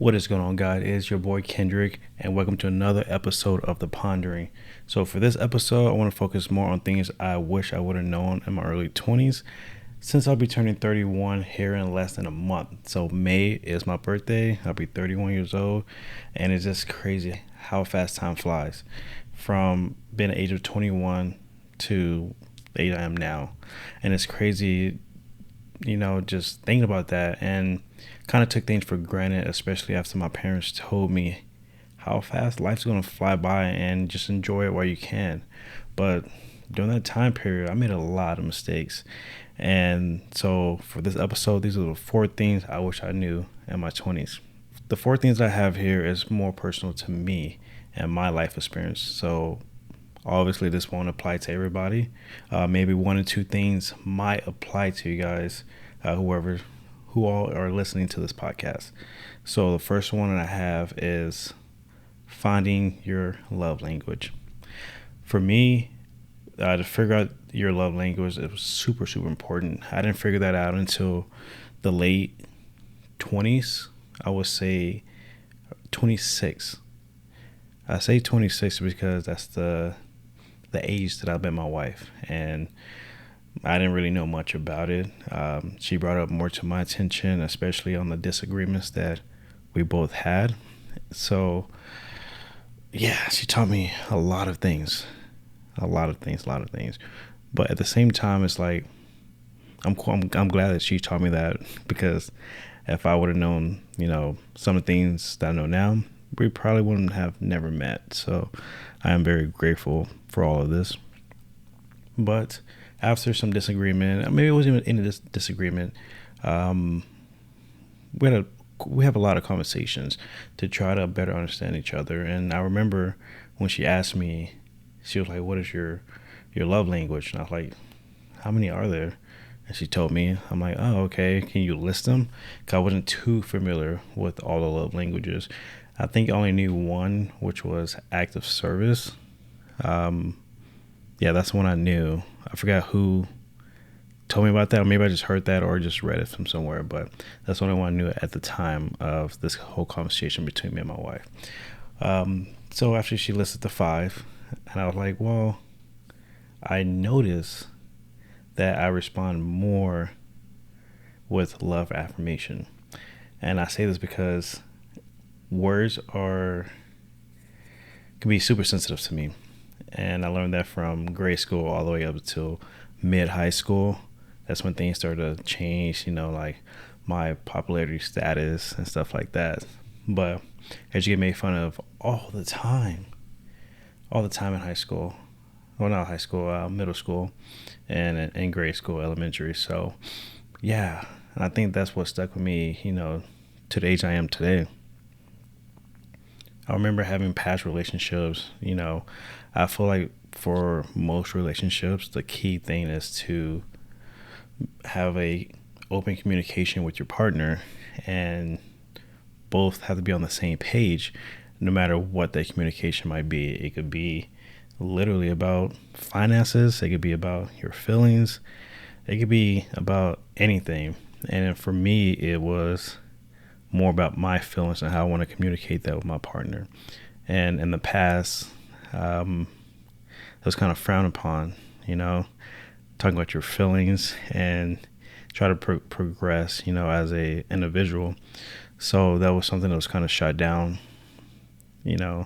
What is going on, guys? It's your boy Kendrick, and welcome to another episode of The Pondering. So, for this episode, I want to focus more on things I wish I would have known in my early 20s, since I'll be turning 31 here in less than a month. So, May is my birthday. I'll be 31 years old, and it's just crazy how fast time flies from being the age of 21 to the age I am now. And it's crazy, just thinking about that, and kind of took things for granted, especially after my parents told me how fast life's going to fly by and just enjoy it while you can. But during that time period, I made a lot of mistakes. And so for this episode, these are the 4 things I wish I knew in my 20s. The 4 things I have here is more personal to me and my life experience. So obviously this won't apply to everybody. Maybe 1 or 2 things might apply to you guys, who all are listening to this podcast. So the first one that I have is finding your love language. For me, to figure out your love language, it was super, super important. I didn't figure that out until the late 20s. I would say 26. I say 26 because that's the age that I met my wife, and I didn't really know much about it. She brought up more to my attention, especially on the disagreements that we both had. So, yeah, she taught me a lot of things. But at the same time, it's like, I'm glad that she taught me that, because if I would have known, some of the things that I know now, we probably wouldn't have never met. So I am very grateful for all of this. But after some disagreement, maybe it wasn't even any disagreement, we have a lot of conversations to try to better understand each other. And I remember when she asked me, she was like, "What is your love language?" And I was like, "How many are there?" And she told me. I'm like, "Oh, okay. Can you list them?" Because I wasn't too familiar with all the love languages. I think I only knew one, which was act of service. Yeah, that's the one I knew. I forgot who told me about that. Or maybe I just heard that or just read it from somewhere. But that's the only one I knew at the time of this whole conversation between me and my wife. So after she listed the 5, and I was like, well, I noticed that I respond more with love affirmation. And I say this because words can be super sensitive to me. And I learned that from grade school all the way up until mid-high school. That's when things started to change, like my popularity status and stuff like that. But as you get made fun of all the time in high school. Well, not high school, middle school, and in grade school, elementary. So, yeah, and I think that's what stuck with me, to the age I am today. I remember having past relationships, I feel like for most relationships, the key thing is to have a open communication with your partner, and both have to be on the same page, no matter what that communication might be. It could be literally about finances. It could be about your feelings. It could be about anything. And for me, it was more about my feelings and how I want to communicate that with my partner. And in the past, it was kind of frowned upon, talking about your feelings and try to progress, as a individual. So that was something that was kind of shut down, Yeah,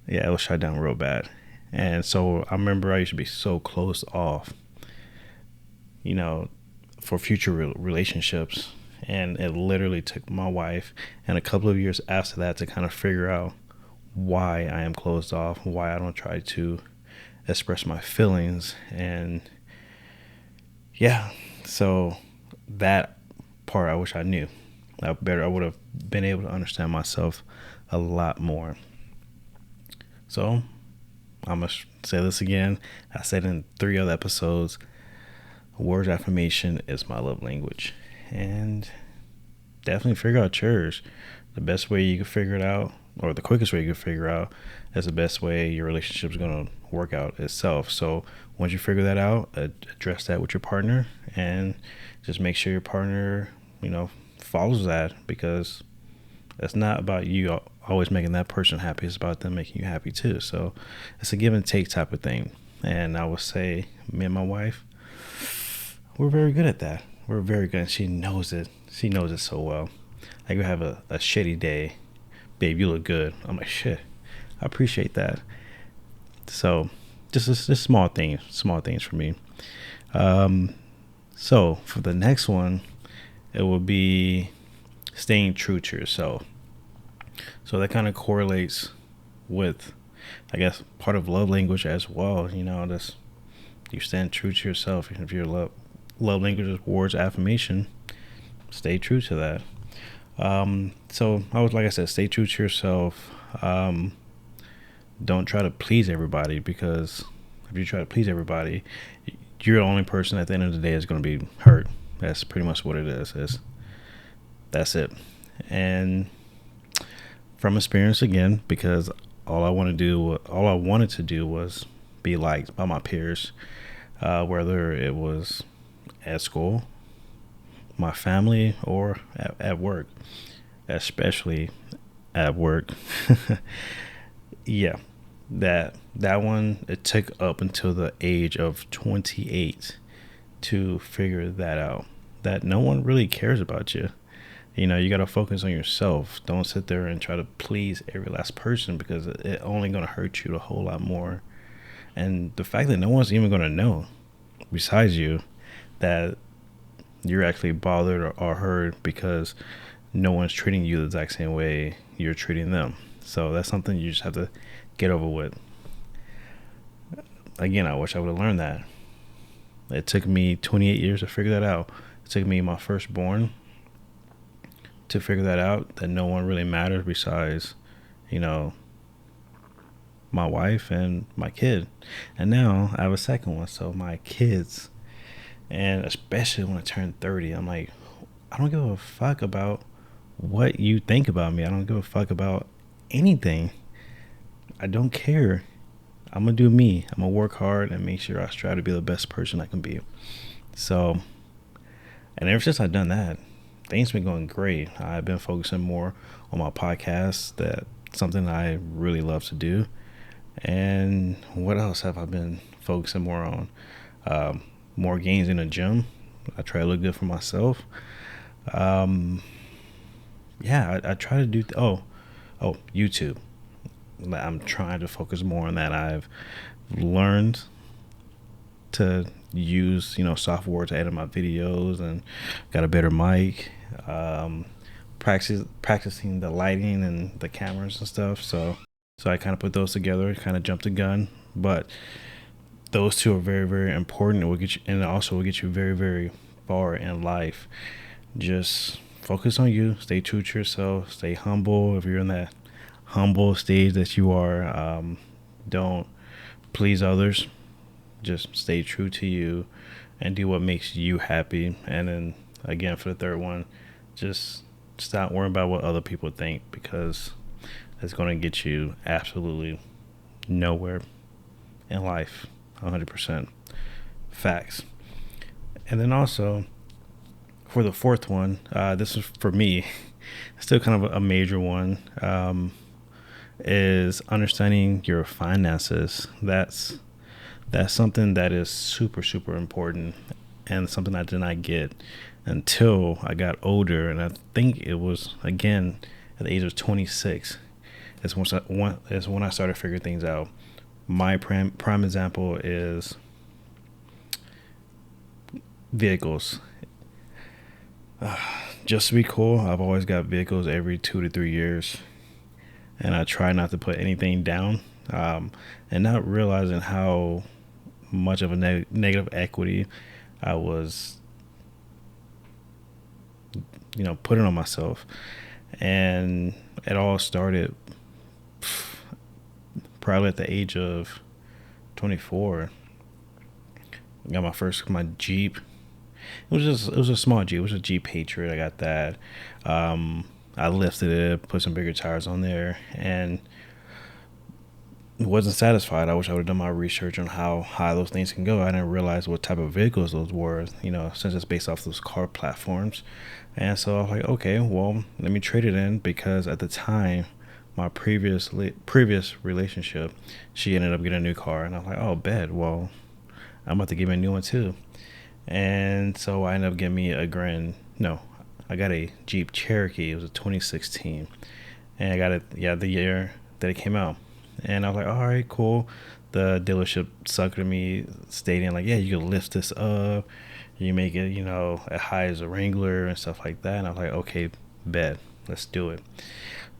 it was shut down real bad. And so I remember I used to be so closed off, for future relationships. And it literally took my wife and a couple of years after that to kind of figure out why I am closed off, why I don't try to express my feelings. And yeah, so that part I wish I knew. I would have been able to understand myself a lot more. So I'm going to say this again. I said in 3 other episodes, words affirmation is my love language. And definitely figure out yours. The best way you can figure it out, or the quickest way you can figure out, is the best way your relationship is going to work out itself. So once you figure that out, address that with your partner, and just make sure your partner, follows that, because it's not about you always making that person happy. It's about them making you happy too. So it's a give and take type of thing. And I would say me and my wife, we're very good at that. We're very good. And she knows it. She knows it so well. Like, we have a shitty day. Babe, you look good. I'm like, shit, I appreciate that. So just small things for me. So for the next one, it will be staying true to yourself. So that kind of correlates with, I guess, part of love language as well. This, you stand true to yourself. If your love language is words affirmation, stay true to that. So like I said, stay true to yourself. Don't try to please everybody, because if you try to please everybody, you're the only person at the end of the day is going to be hurt. That's pretty much what it is. That's it. And from experience again, because all I wanted to do was be liked by my peers, whether it was at school, my family, or at work, especially at work. Yeah, that one, it took up until the age of 28 to figure that out, that no one really cares about you. You got to focus on yourself. Don't sit there and try to please every last person, because it only going to hurt you a whole lot more. And the fact that no one's even going to know besides you that you're actually bothered or hurt, because no one's treating you the exact same way you're treating them. So that's something you just have to get over with. Again, I wish I would have learned that. It took me 28 years to figure that out. It took me my firstborn to figure that out, that no one really matters besides, my wife and my kid. And now I have a second one, so my kids. And especially when I turn 30, I'm like, I don't give a fuck about what you think about me. I don't give a fuck about anything. I don't care. I'm going to do me. I'm going to work hard and make sure I strive to be the best person I can be. So, and ever since I've done that, things been going great. I've been focusing more on my podcast. That's something I really love to do. And what else have I been focusing more on? More gains in the gym. I try to look good for myself. I try to do YouTube. I'm trying to focus more on that. I've learned to use software to edit my videos, and got a better mic. Practicing the lighting and the cameras and stuff. So I kind of put those together. Kind of jumped the gun, but those two are very, very important. It will get you, and also will get you very, very far in life. Just focus on you. Stay true to yourself. Stay humble. If you're in that humble stage that you are, don't please others. Just stay true to you and do what makes you happy. And then again, for the third one, just stop worrying about what other people think, because it's going to get you absolutely nowhere in life. 100% facts. And then also for the fourth one, this is for me still kind of a major one, is understanding your finances. That's something that is super, super important, and something I did not get until I got older. And I think it was, again, at the age of 26 is when I started figuring things out. My prime example is vehicles. Just to be cool, I've always got vehicles every 2 to 3 years, and I try not to put anything down, and not realizing how much of a negative equity I was, putting on myself. And it all started probably at the age of 24. I got my Jeep. It was a small Jeep. It was a Jeep Patriot. I got that. I lifted it, put some bigger tires on there, and wasn't satisfied. I wish I would have done my research on how high those things can go. I didn't realize what type of vehicles those were, since it's based off those car platforms. And so I was like, okay, well, let me trade it in, because at the time, my previous relationship, she ended up getting a new car, and I was like, oh, bet. Well, I'm about to give me a new one too. And so I ended up getting me a Grand. No, I got a Jeep Cherokee. It was a 2016, and I got it, yeah, the year that it came out. And I was like, all right, cool. The dealership suckered me, stating like, yeah, you can lift this up, you make it, as high as a Wrangler and stuff like that. And I was like, okay, bet, let's do it.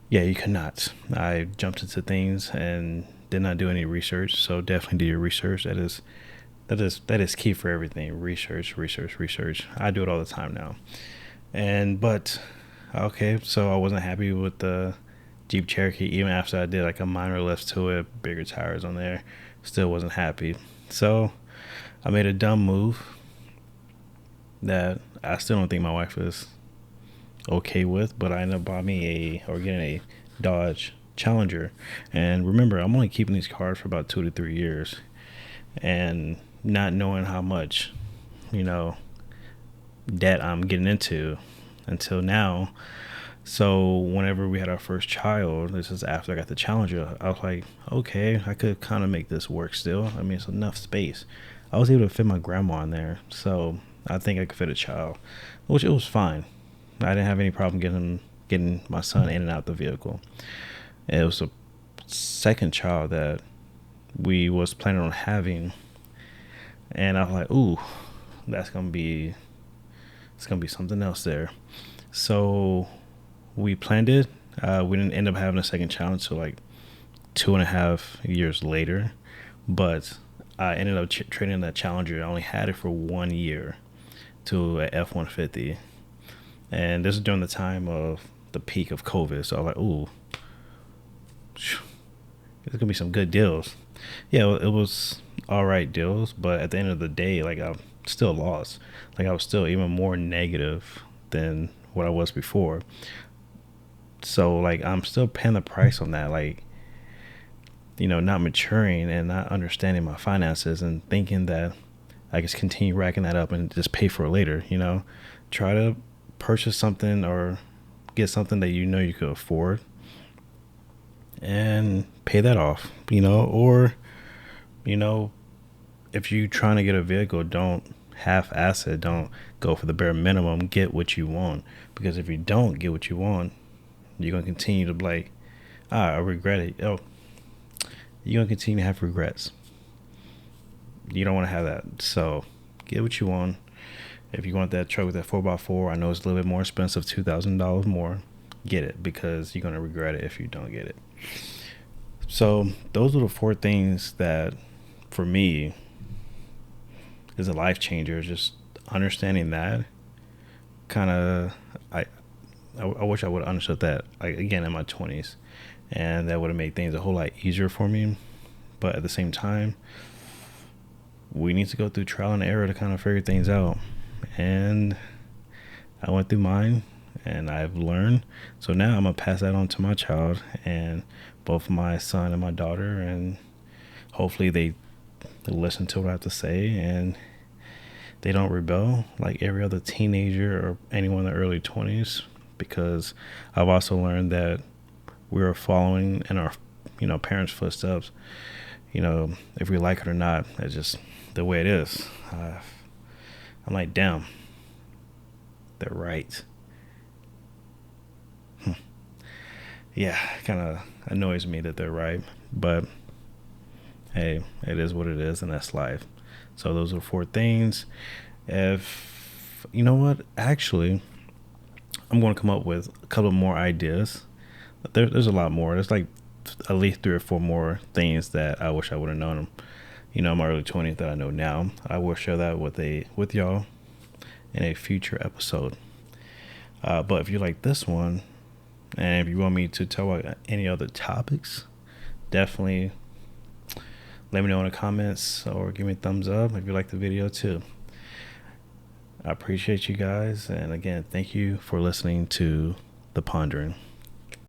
Yeah, you cannot. I jumped into things and did not do any research. So definitely do your research. That is key for everything. Research, research, research. I do it all the time now. But okay, so I wasn't happy with the Jeep Cherokee even after I did like a minor lift to it, bigger tires on there. Still wasn't happy. So I made a dumb move that I still don't think my wife is okay with, but I ended up getting a Dodge Challenger. And remember, I'm only keeping these cars for about 2 to 3 years, and not knowing how much, debt I'm getting into until now. So whenever we had our first child, this is after I got the Challenger, I was like, okay, I could kind of make this work still. I mean, it's enough space. I was able to fit my grandma in there, so I think I could fit a child, which it was fine. I didn't have any problem getting my son in and out the vehicle. And it was a second child that we was planning on having, and I was like, ooh, that's gonna be something else there. So we planned it. We didn't end up having a second child until like 2.5 years later, but I ended up trading that Challenger. I only had it for 1 year to a F-150, and this is during the time of the peak of COVID. So I was like, ooh, there's gonna be some good deals. Yeah, it was all right deals, but at the end of the day, like, I still lost. Like, I was still even more negative than what I was before. So like, I'm still paying the price on that. Like, not maturing and not understanding my finances and thinking that I just continue racking that up and just pay for it later. Try to purchase something or get something that you could afford and pay that off. Or if you're trying to get a vehicle, don't half-ass it. Don't go for the bare minimum. Get what you want, because if you don't get what you want, you're gonna continue to be like, I regret it. Oh, you're gonna continue to have regrets. You don't want to have that. So get what you want. If you want that truck with that 4x4, I know it's a little bit more expensive, $2,000 more. Get it, because you're gonna regret it if you don't get it. So those are the 4 things that, for me, is a life changer. Just understanding that. Kind of, I wish I would have understood that, like, again, in my 20s, and that would have made things a whole lot easier for me. But at the same time, we need to go through trial and error to kind of figure things out. And I went through mine, and I've learned. So now I'm gonna pass that on to my child, and both my son and my daughter, and hopefully they listen to what I have to say, and they don't rebel like every other teenager or anyone in the early 20s. Because I've also learned that we're following in our parents' footsteps. If we like it or not, that's just the way it is. I'm like, damn, they're right. Yeah, kind of annoys me that they're right, but hey, it is what it is, and that's life. So those are 4 things. If you know what, actually, I'm going to come up with a couple more ideas. There's a lot more. There's like at least 3 or 4 more things that I wish I would have known, in my early 20s that I know now. I will share that with y'all in a future episode. But if you like this one, and if you want me to talk about any other topics, definitely let me know in the comments or give me a thumbs up if you like the video too. I appreciate you guys. And again, thank you for listening to The Pondering.